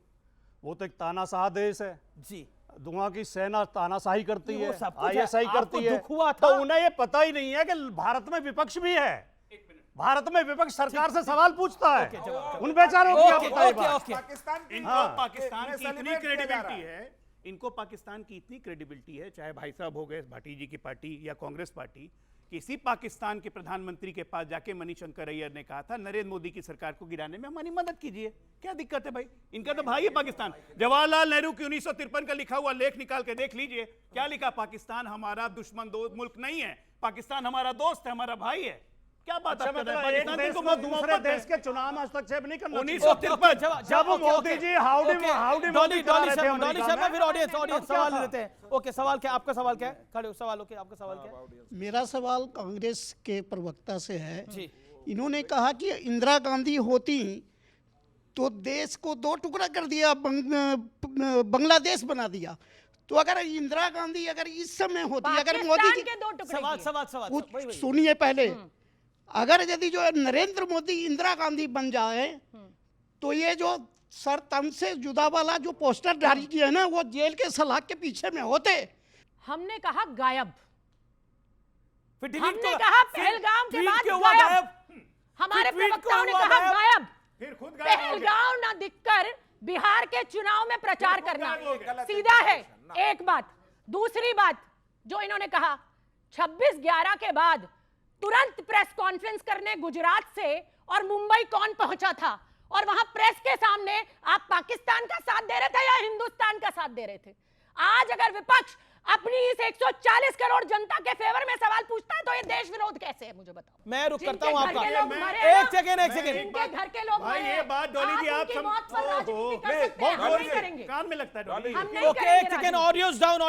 वो तो एक तानाशाह देश है जी। वहां की सेना तानाशाही करती है, ISI करती है, तो उन्हें ये पता ही नहीं है कि भारत में विपक्ष भी है। भारत में विपक्ष सरकार से सवाल पूछता है, उन बेचारों को क्या पता है? पाकिस्तान की इतनी क्रेडिबिलिटी है, इनको पाकिस्तान की इतनी क्रेडिबिलिटी है, चाहे भाई साहब हो गए भाटी जी की पार्टी या कांग्रेस पार्टी, किसी पाकिस्तान के प्रधानमंत्री के पास जाके मणिशंकर अय्यर ने कहा था, नरेंद्र मोदी की सरकार को गिराने में हमारी मदद कीजिए। क्या दिक्कत है भाई? इनका तो भाई है पाकिस्तान। जवाहरलाल नेहरू की 1953 का लिखा हुआ लेख निकाल के देख लीजिए, क्या लिखा? पाकिस्तान हमारा दुश्मन मुल्क नहीं है, पाकिस्तान हमारा दोस्त है, हमारा भाई है। क्या बात है? दूसरे देश के चुनाव में हस्तक्षेप नहीं करना। 1953 जब मोदी जी हाउडी डॉली शर्मा, फिर ऑडियंस सवाल लेते हैं। ओके, सवाल क्या? आपका सवाल क्या है? खड़े हो, सवाल ओके, आपका सवाल क्या है? मेरा सवाल कांग्रेस के प्रवक्ता से है जी। इन्होंने कहा कि इंदिरा गांधी होती तो देश को दो टुकड़ा कर दिया, बांग्लादेश बना दिया। तो अगर इंदिरा गांधी अगर इस समय होती, अगर मोदी जी, सवाल सुनिए पहले, अगर यदि जो नरेंद्र मोदी इंदिरा गांधी बन जाए तो ये जो सर तन से जुदा वाला जो पोस्टर जारी किया है ना, वो जेल के सलाख के पीछे में होते। हमने कहा गायब, हमने कहा पहलगाम के बाद गायब, हमारे प्रवक्ताओं ने कहा गायब, पहलगाम ना दिखकर बिहार के चुनाव में प्रचार करना सीधा है। एक बात। दूसरी बात जो इन्होंने कहा 26/11 के बाद तुरंत प्रेस कॉन्फ्रेंस करने गुजरात से और मुंबई कौन पहुंचा था, और वहां प्रेस के सामने आप पाकिस्तान का साथ दे रहे थे या हिंदुस्तान का साथ दे रहे थे? आज अगर विपक्ष अपनी इस 140 करोड़ जनता के फेवर में सवाल पूछता है तो ये देश विरोध कैसे है, मुझे बताओ। मैं रुक करता हूं आपका, एक सेकंड इनके घर के लोग भाई ये बात डॉली जी आप कान में लगता है डॉली। ओके एक सेकंड, ऑडियोज डाउन।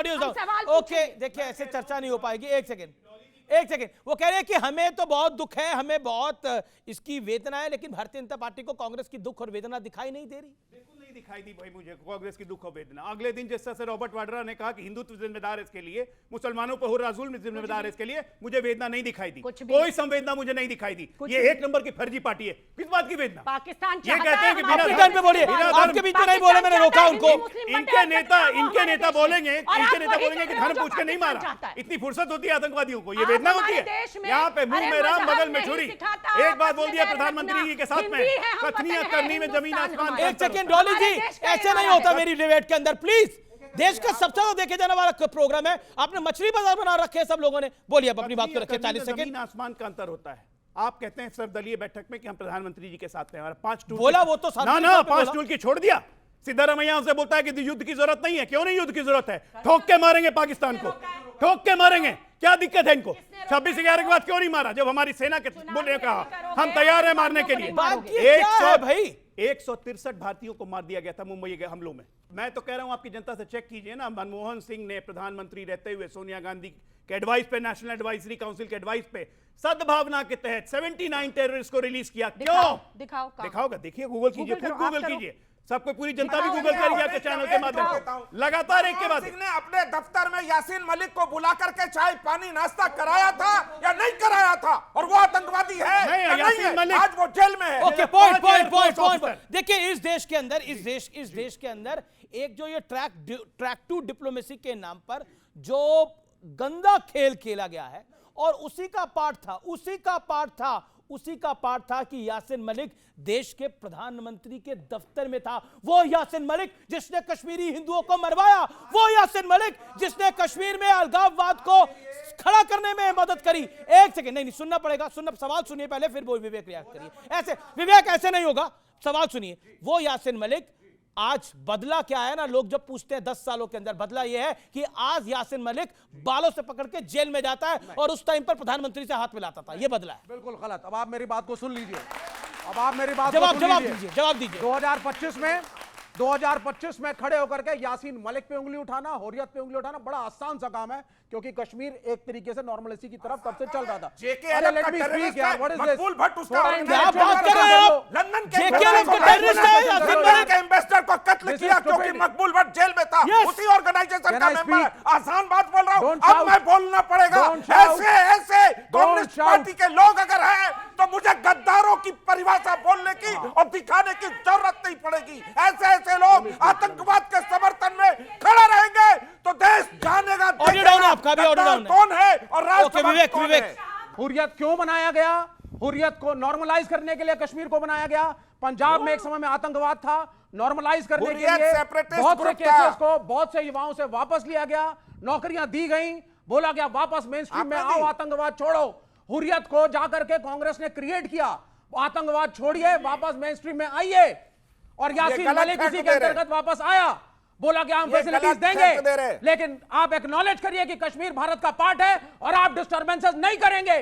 ओके देखिए ऐसे चर्चा नहीं हो पाएगी। एक सेकंड, वो कह रहे हैं कि हमें तो बहुत दुख है, हमें बहुत इसकी वेदना है, लेकिन भारतीय जनता पार्टी को कांग्रेस की दुख और वेदना दिखाई नहीं दे रही। बिल्कुल नहीं दिखाई दी भाई मुझे कांग्रेस की दुख और वेदना। अगले दिन जिस तरह से रॉबर्ट वाड्रा ने कहा कि हिंदुत्व जिम्मेदार है इसके लिए, मुसलमानों पर हो रहा जुल्म जिम्मेदार है इसके लिए, मुझे वेदना नहीं दिखाई दी, कोई संवेदना मुझे नहीं दिखाई दी। ये एक नंबर की फर्जी पार्टी है, किस बात की वेदना? पाकिस्तान ये कहते हैं कि बोलिए, आपके बीच में नहीं बोले, मैंने रोका उनको। इनके नेता बोलेंगे कि धर्म पूछ के नहीं मारा। इतनी फुर्सत होती है आतंकवादियों को? ये वेदना होती है? यहाँ पे मुंह में राम बगल में छुरी। एक बात बोल दिया प्रधानमंत्री जी के साथ में, कथनियां करनी में जमीन आसमान। एक सेकंड डॉली जी, ऐसे नहीं होता मेरी डिबेट के अंदर प्लीज। देश का सबसे ज्यादा देखे जाने वाला प्रोग्राम है, आपने मछली बाजार बना रखे हैं सब लोगों ने। बोलिए अपनी बात को रखे, 40 सेकंड। जमीन आसमान का अंतर होता है। आप कहते हैं सर्वदलीय बैठक में कि हम प्रधानमंत्री जी के साथ हैं, हमारा 5 टूल बोला, वो तो ना 5 टूल की छोड़ दिया। सिद्धारमैया उनसे बोलता है कि युद्ध की जरूरत नहीं है। क्यों नहीं युद्ध की जरूरत है? ठोक के मारेंगे पाकिस्तान को, ठोक के मारेंगे। क्या दिक्कत है इनको? 26/11 के बाद क्यों नहीं मारा? जब हमारी सेना के बोले कहा हम तैयार हैं मारने के लिए। 163 भारतीयों को मार दिया गया था मुंबई के हमलों में। मैं तो कह रहा हूं आपकी जनता से चेक कीजिए ना। मनमोहन सिंह ने प्रधानमंत्री रहते हुए सोनिया गांधी के एडवाइस पे, नेशनल एडवाइजरी काउंसिल के एडवाइस पे, सद्भावना के तहत 79 टेररिस्ट को रिलीज किया। क्यों? दिखाओगा, देखिए, गूगल कीजिए, खुद गूगल कीजिए। सबको पूरी जनता भी गूगल करेगी आपके चैनल के माध्यम से। लगातार एक के बाद सिंह ने अपने दफ्तर में यासीन मलिक को बुला करके चाय पानी नाश्ता कराया था या नहीं कराया था? और वो आतंकवादी है या नहीं है? आज वो जेल में है। Okay, point. देखिए इस देश के अंदर एक जो ये ट्रैक टू डिप्लोमेसी के नाम पर जो गंदा खेल खेला गया है, और उसी का पार्ट था कि यासीन मलिक देश के प्रधानमंत्री के दफ्तर में था। वो यासीन मलिक जिसने कश्मीरी हिंदुओं को मरवाया, वो यासीन मलिक जिसने कश्मीर में अलगाववाद को खड़ा करने में मदद करी। एक सेकंड, नहीं सुनना पड़ेगा, सवाल सुनिए पहले, फिर वो विवेक रिएक्ट करिए। ऐसे विवेक ऐसे नहीं होगा, सवाल सुनिए। वो यासीन मलिक आज बदला क्या है ना, लोग जब पूछते हैं 10 सालों के अंदर, बदला यह है कि आज यासीन मलिक बालों से पकड़ के जेल में जाता है और उस टाइम पर प्रधानमंत्री से हाथ मिलाता था। यह बदला है। बिल्कुल गलत। अब आप मेरी बात को सुन लीजिए। जवाब दीजिए। 2025 में खड़े होकर के यासीन मलिक पे उंगली उठाना, हुर्रियत पे उंगली उठाना बड़ा आसान सा काम है, क्योंकि कश्मीर एक तरीके से नॉर्मलिटी की तरफ तब से चल रहा था। मकबूल भट्ट उसका एम्बेसडर को कत्ल किया क्योंकि मकबूल भट्ट जेल में था, उसी ऑर्गेनाइजेशन का मेंबर। आसान बात बोल रहा हूं, अब मैं बोलना पड़ेगा। ऐसे कांग्रेस पार्टी के लोग अगर हैं तो मुझे गद्दारों की परिभाषा बोलने की और दिखाने की जरूरत नहीं पड़ेगी। ऐसे लोग आतंकवाद के समर्थन में खड़े रहेंगे तो देश जानेगा कौन है और राष्ट्रवादी कौन है। हुर्रियत क्यों बनाया गया? हुर्रियत को नॉर्मलाइज करने के लिए कश्मीर को बनाया गया। पंजाब में एक समय में आतंकवाद था, नॉर्मलाइज करने के लिए बहुत से केसेस को बहुत से युवाओं से वापस लिया गया, नौकरियां दी गई, बोला गया वापस मेन स्ट्रीम में आओ, आतंकवाद छोड़ो। हुर्रियत को जाकर के कांग्रेस ने क्रिएट किया, आतंकवाद छोड़िए, वापस मेन स्ट्रीम में आइए। और यासीन मलिक इसी के अंतर्गत वापस आया, बोला कि हम फैसिलिटीज देंगे, लेकिन आप एक्नॉलेज करिए कि कश्मीर भारत का पार्ट है और आप डिस्टर्बेंसेस नहीं करेंगे।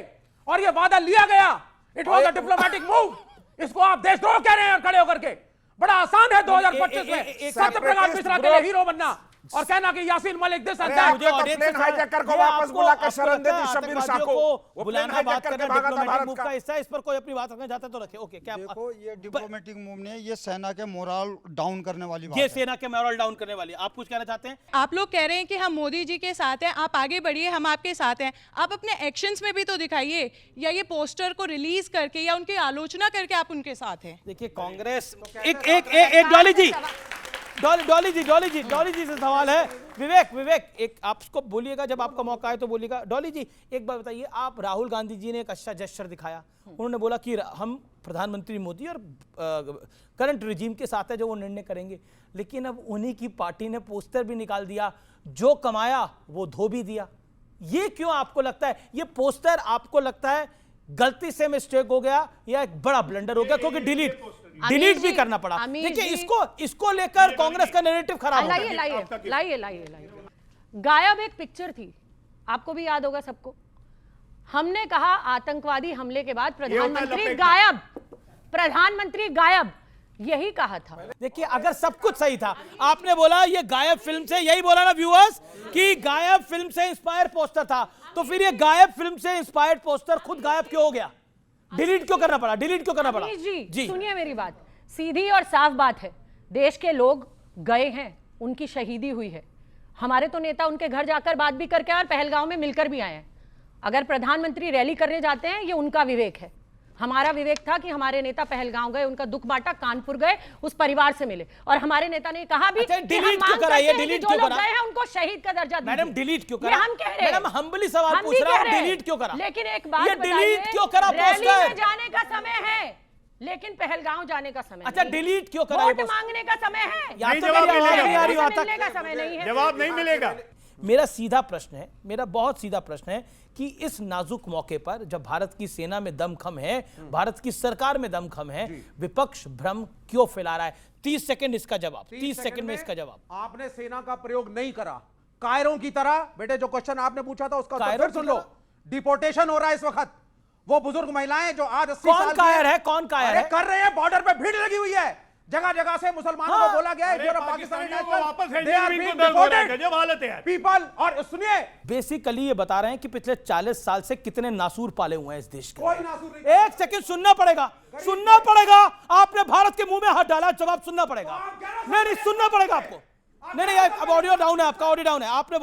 और ये वादा लिया गया, it was a diplomatic move. इसको आप देशद्रोह कह रहे हैं खड़े होकर के। बड़ा आसान है 2025 में सत्य प्रकाश मिश्रा के लिए हीरो बनना। और कहना कि यासीन मलिक दिस मुझे प्लेन हाईजैकर को वापस बुलाकर शरण दे दी शब्बीर शाह को, वो प्लेन हाईजैक करके भागा था भारत का हिस्सा। इस पर कोई अपनी बात रखना चाहता तो रखे। ओके, क्या देखो ये डिप्लोमेटिक मूव नहीं है, ये सेना के मोरल डाउन करने वाली बात ये है। सेना के मोरल डाउन करने वाली। आप कुछ कहना चाहते हैं? आप लोग कह रहे हैं कि हम मोदी जी के साथ हैं, आप आगे बढ़िए, हम आपके साथ हैं। आप अपने एक्शंस में भी तो दिखाइए, या ये पोस्टर को रिलीज करके या उनकी आलोचना करके आप उनके साथ हैं। देखिए कांग्रेस एक डॉली जी से सवाल है। विवेक एक आपको बोलिएगा, जब आपका मौका आए तो बोलिएगा। डॉली जी एक बात बताइए, आप राहुल गांधी जी ने एक अच्छा जेस्चर दिखाया, उन्होंने बोला कि हम प्रधानमंत्री मोदी और करंट रिजीम के साथ है जो वो निर्णय करेंगे, लेकिन अब उन्हीं की पार्टी ने पोस्टर भी निकाल दिया, जो कमाया वो धो भी दिया। ये क्यों आपको लगता है ये पोस्टर आपको लगता है गलती से मिस्टेक हो गया या एक बड़ा ब्लंडर हो गया, क्योंकि डिलीट भी करना पड़ा? देखिए इसको लेकर कांग्रेस का नैरेटिव खराब हो गया। लाइए गायब एक पिक्चर थी, आपको भी याद होगा सबको। हमने कहा आतंकवादी हमले के बाद प्रधानमंत्री गायब, यही कहा था। देखिए अगर सब कुछ सही था, आपने बोला ये गायब फिल्म से, यही बोला ना व्यूअर्स कि गायब फिल्म से इंस्पायर पोस्टर था, तो फिर ये गायब फिल्म से इंस्पायर्ड पोस्टर खुद गायब क्यों हो गया? डिलीट क्यों करना पड़ा? जी सुनिए मेरी बात, सीधी और साफ बात है, देश के लोग गए हैं, उनकी शहीदी हुई है, हमारे तो नेता उनके घर जाकर बात भी करके आए और पहलगांव में मिलकर भी आए हैं। अगर प्रधानमंत्री रैली करने जाते हैं, ये उनका विवेक है। हमारा विवेक था कि हमारे नेता पहलगांव गए, उनका दुख बांटा, कानपुर गए, उस परिवार से मिले, और हमारे नेता ने कहा भी डिलीट क्यों करा? ये डिलीट क्यों करा? गए हैं उनको शहीद का दर्जा दीजिए। मैडम डिलीट क्यों करा? हम कह रहे हैं, मैडम हम्बली सवाल पूछ रहा हूं, डिलीट क्यों करा? लेकिन एक बात बताइए, डिलीट क्यों करा? रैली में जाने का समय है, लेकिन पहलगांव जाने का समय अच्छा डिलीट क्यों करा? वोट मांगने का समय है, मिलने का समय नहीं है। जवाब नहीं मिलेगा। मेरा सीधा प्रश्न है, मेरा बहुत सीधा प्रश्न है कि इस नाजुक मौके पर जब भारत की सेना में दमखम है, भारत की सरकार में दमखम है, विपक्ष भ्रम क्यों फैला रहा है? 30 सेकंड इसका जवाब, 30 सेकंड में इसका जवाब। आपने सेना का प्रयोग नहीं करा, कायरों की तरह। बेटे जो क्वेश्चन आपने पूछा था उसका उत्तर सुन लो। डिपोर्टेशन हो रहा है इस वक्त, वो बुजुर्ग महिलाएं जो आज 80 साल कौन कायर है? कौन कायर है? कर रहे हैं, बॉर्डर पे भीड़ लगी हुई है, जगह जगह से मुसलमानों को बोला गया है पीपल। और सुनिए बेसिकली ये बता रहे हैं कि पिछले 40 साल से कितने नासूर पाले हुए हैं इस देश के। कोई नासूर नहीं। एक सेकंड सुनना पड़ेगा। आपने भारत के मुंह में हाथ डाला, जवाब सुनना पड़ेगा। नहीं सुनना पड़ेगा आपको। नहीं अब ऑडियो डाउन है, आपका ऑडियो डाउन है। आपने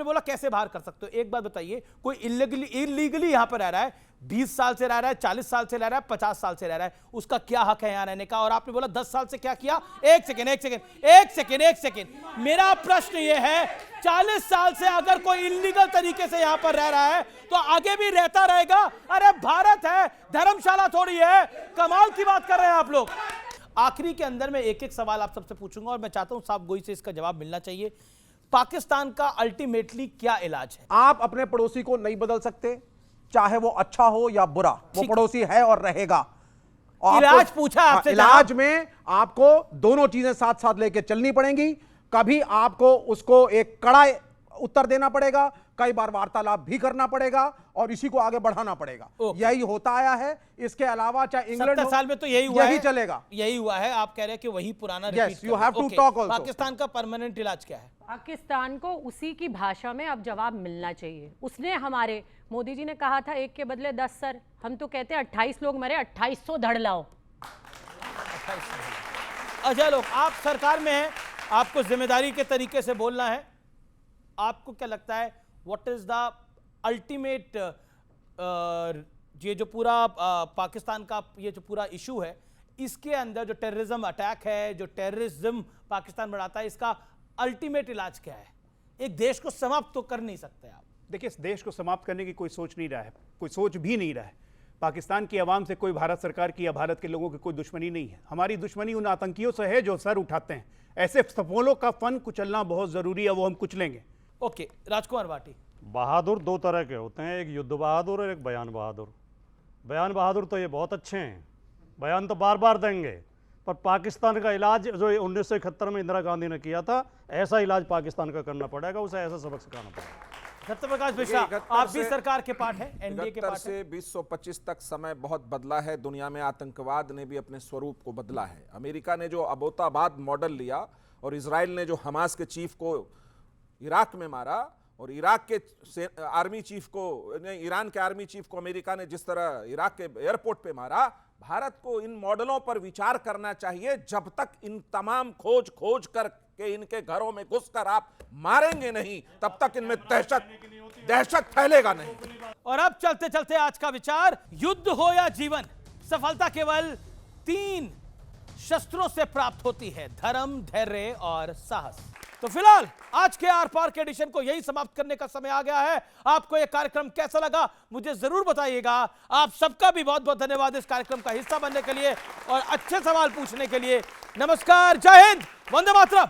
बोला कैसे बाहर कर सकते हो? एक बात बताइए, कोई इलीगली यहां पर रह रहा है, 20 साल से रह रहा है, 40 साल से रह रहा है, 50 साल से रह रहा है, उसका क्या हक है यहां रहने का? और आपने बोला 10 साल से क्या किया? एक सेकंड। मेरा प्रश्न यह है, 40 साल से अगर कोई इलीगल तरीके से यहां पर रह रहा है तो आगे भी रहता रहेगा? अरे भारत है, धर्मशाला थोड़ी है। कमाल की बात कर रहे हैं आप लोग। आखिरी के अंदर मैं एक सवाल आप सबसे पूछूंगा और मैं चाहता हूं साफ गोई से इसका जवाब मिलना चाहिए। पाकिस्तान का अल्टीमेटली क्या इलाज है? आप अपने पड़ोसी को नहीं बदल सकते, चाहे वो अच्छा हो या बुरा, वो पड़ोसी है और रहेगा। इलाज पूछा आपसे। इलाज में आपको दोनों चीजें साथ साथ लेके चलनी पड़ेंगी। कभी आपको उसको एक कड़ा उत्तर देना पड़ेगा, कई बार वार्तालाप भी करना पड़ेगा और इसी को आगे बढ़ाना पड़ेगा। यही होता आया है। इसके अलावा चाहे इंग्लैंड 70 साल में तो यही चलेगा, यही हुआ है। आप कह रहे हैं कि वही पुराना repeat. You have to talk also. Pakistan का परमानेंट इलाज क्या है? पाकिस्तान को उसी की भाषा में अब जवाब मिलना चाहिए। उसने हमारे मोदी जी ने कहा था 1 के बदले 10 सर, हम तो कहते हैं 28 लोग मरे, 2800 धड़ लाओ। अच्छा लोग, आप सरकार में हैं, आपको जिम्मेदारी के तरीके से बोलना है। आपको क्या लगता है व्हाट इज द अल्टीमेट, ये जो पूरा पाकिस्तान का ये जो पूरा इशू है, इसके अंदर जो टेररिज्म अटैक है, जो टेररिज्म पाकिस्तान बढ़ाता है, इसका अल्टीमेट इलाज क्या है? एक देश को समाप्त तो कर नहीं सकते आप। देखिए, इस देश को समाप्त करने की कोई सोच नहीं रहा है, कोई सोच भी नहीं रहा है। पाकिस्तान की आवाम से कोई भारत सरकार की या भारत के लोगों की कोई दुश्मनी नहीं है। हमारी दुश्मनी उन आतंकियों से है जो सर उठाते हैं। ऐसे सफोलों का फन कुचलना बहुत जरूरी है, वो हम कुचलेंगे। ओके, राजकुमार भाटी। बहादुर दो तरह के होते हैं, एक युद्ध बहादुर और एक बयान बहादुर। बयान बहादुर तो ये बहुत अच्छे हैं, बयान तो बार बार देंगे, पर पाकिस्तान का इलाज जो 1971 में इंदिरा गांधी ने किया था, ऐसा इलाज पाकिस्तान का करना पड़ेगा, उसे ऐसा सबक सिखाना पड़ेगा। सत्यप्रकाश मिश्रा, आप भी सरकार के पार्ट हैं, एनडीए के पार्ट हैं। से 2025 तक समय बहुत बदला है। दुनिया में आतंकवाद ने भी अपने स्वरूप को बदला है। अमेरिका ने जो अबोताबाद मॉडल लिया और इजराइल ने जो हमास के चीफ को इराक में मारा और इराक के आर्मी चीफ को, ईरान के आर्मी चीफ को अमेरिका ने जिस तरह इराक के एयरपोर्ट पे मारा, भारत को इन मॉडलों पर विचार करना चाहिए। जब तक इन तमाम खोज करके इनके घरों में घुसकर आप मारेंगे नहीं, तब तक इनमें दहशत फैलेगा नहीं। और अब चलते चलते आज का विचार, युद्ध हो या जीवन, सफलता केवल 3 शस्त्रों से प्राप्त होती है, धर्म, धैर्य और साहस। तो फिलहाल आज के आर पार के एडिशन को यही समाप्त करने का समय आ गया है। आपको यह कार्यक्रम कैसा लगा मुझे जरूर बताइएगा। आप सबका भी बहुत बहुत धन्यवाद इस कार्यक्रम का हिस्सा बनने के लिए और अच्छे सवाल पूछने के लिए। नमस्कार, जय हिंद, वंदे मातरम।